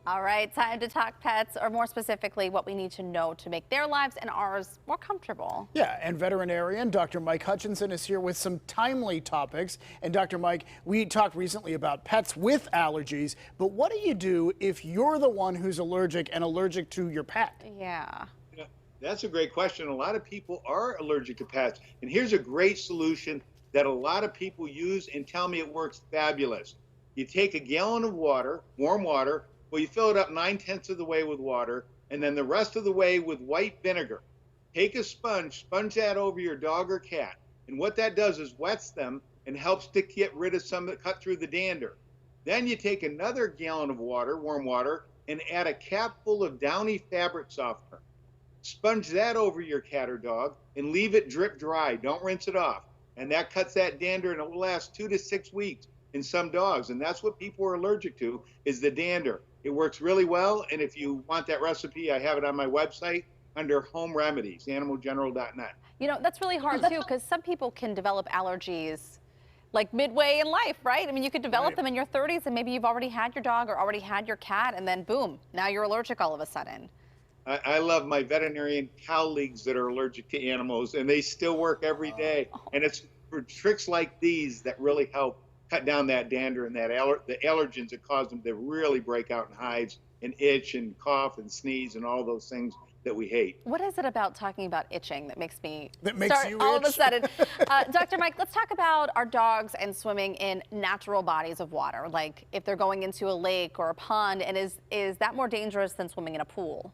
All right, time to talk pets, or more specifically, what we need to know to make their lives and ours more comfortable. Yeah, and veterinarian Dr. Mike Hutchinson is here with some timely topics. And Dr. Mike, we talked recently about pets with allergies, but what do you do if you're the one who's allergic and allergic to your pet? Yeah. Yeah, that's a great question. A lot of people are allergic to pets. And here's a great solution that a lot of people use and tell me it works fabulous. You take a gallon of water, warm water, well, you fill it up 9/10 of the way with water, and then the rest of the way with white vinegar. Take a sponge that over your dog or cat. And what that does is wets them and helps to get rid of some that cut through the dander. Then you take another gallon of water, warm water, and add a cap full of Downy fabric softener. Sponge that over your cat or dog and leave it drip dry. Don't rinse it off. And that cuts that dander, and it will last 2 to 6 weeks in some dogs. And that's what people are allergic to, is the dander. It works really well. And if you want that recipe, I have it on my website under Home Remedies, animalgeneral.net. You know, that's really hard too, because some people can develop allergies like midway in life, right? I mean, you could develop them in your 30s, and maybe you've already had your dog or already had your cat, and then boom, now you're allergic all of a sudden. I love my veterinarian colleagues that are allergic to animals, and they still work every day. And it's for tricks like these that really help cut down that dander and that the allergens that cause them to really break out in hives and itch and cough and sneeze and all those things that we hate. What is it about talking about itching that makes me you all of a itch? sudden? Dr. Mike, let's talk about our dogs and swimming in natural bodies of water, like if they're going into a lake or a pond, and is that more dangerous than swimming in a pool?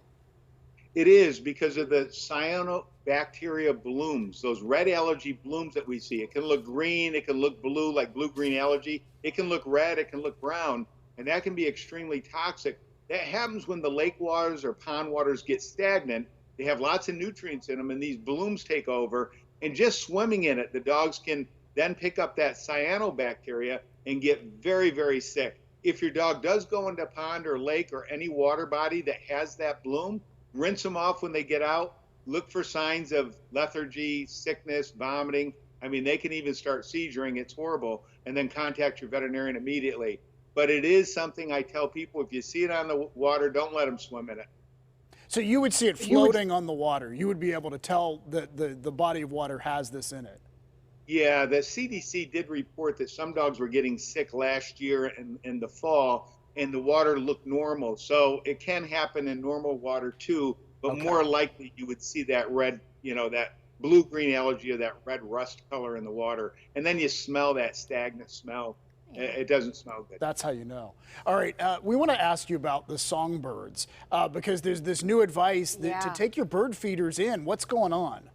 It is, because of the cyanobacteria blooms, those red allergy blooms that we see. It can look green, it can look blue, like blue-green allergy. It can look red, it can look brown, and that can be extremely toxic. That happens when the lake waters or pond waters get stagnant. They have lots of nutrients in them, and these blooms take over. And just swimming in it, the dogs can then pick up that cyanobacteria and get very, very sick. If your dog does go into a pond or lake or any water body that has that bloom, rinse them off when they get out. Look for signs of lethargy, sickness, vomiting. I mean, they can even start seizuring. It's horrible. And then contact your veterinarian immediately. But it is something I tell people, if you see it on the water, don't let them swim in it. So you would see it floating on the water. You would be able to tell that the body of water has this in it. Yeah, the CDC did report that some dogs were getting sick last year in the fall, and the water looked normal. So it can happen in normal water too, but more likely you would see that red, that blue-green allergy or that red rust color in the water. And then you smell that stagnant smell. It doesn't smell good. That's how you know. All right, we want to ask you about the songbirds because there's this new advice that to take your bird feeders in. What's going on?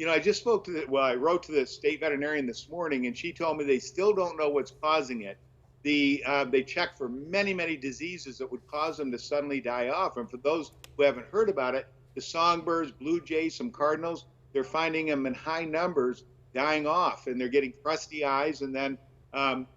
I just spoke to I wrote to the state veterinarian this morning, and she told me they still don't know what's causing it. They check for many, many diseases that would cause them to suddenly die off. And for those who haven't heard about it, the songbirds, blue jays, some cardinals, they're finding them in high numbers dying off, and they're getting crusty eyes and then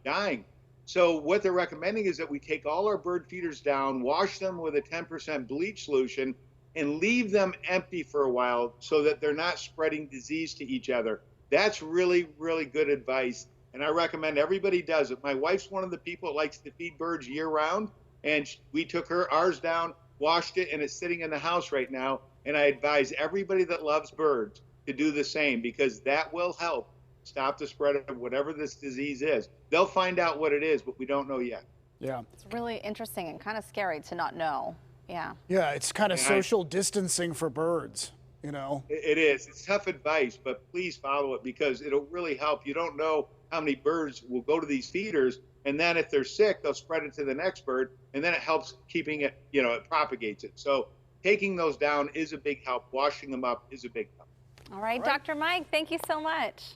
dying. So what they're recommending is that we take all our bird feeders down, wash them with a 10% bleach solution, and leave them empty for a while so that they're not spreading disease to each other. That's really, really good advice. And I recommend everybody does it. My wife's one of the people that likes to feed birds year round, and we took ours down, washed it, and it's sitting in the house right now. And I advise everybody that loves birds to do the same, because that will help stop the spread of whatever this disease is. They'll find out what it is, but we don't know yet. Yeah. It's really interesting and kind of scary to not know. Yeah. Yeah, it's kind of social distancing for birds, It is. It's tough advice, but please follow it, because it'll really help. You don't know how many birds will go to these feeders, and then if they're sick, they'll spread it to the next bird, and then it helps keeping it, it propagates it. So taking those down is a big help. Washing them up is a big help. All right, Dr. Mike, thank you so much.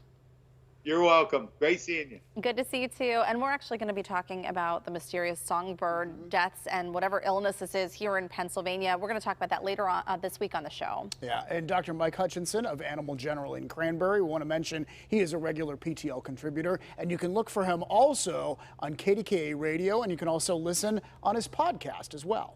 You're welcome. Great seeing you. Good to see you too. And we're actually going to be talking about the mysterious songbird deaths and whatever illness this is here in Pennsylvania. We're going to talk about that later on this week on the show. Yeah, and Dr. Mike Hutchinson of Animal General in Cranberry, we want to mention he is a regular PTL contributor, and you can look for him also on KDKA Radio, and you can also listen on his podcast as well.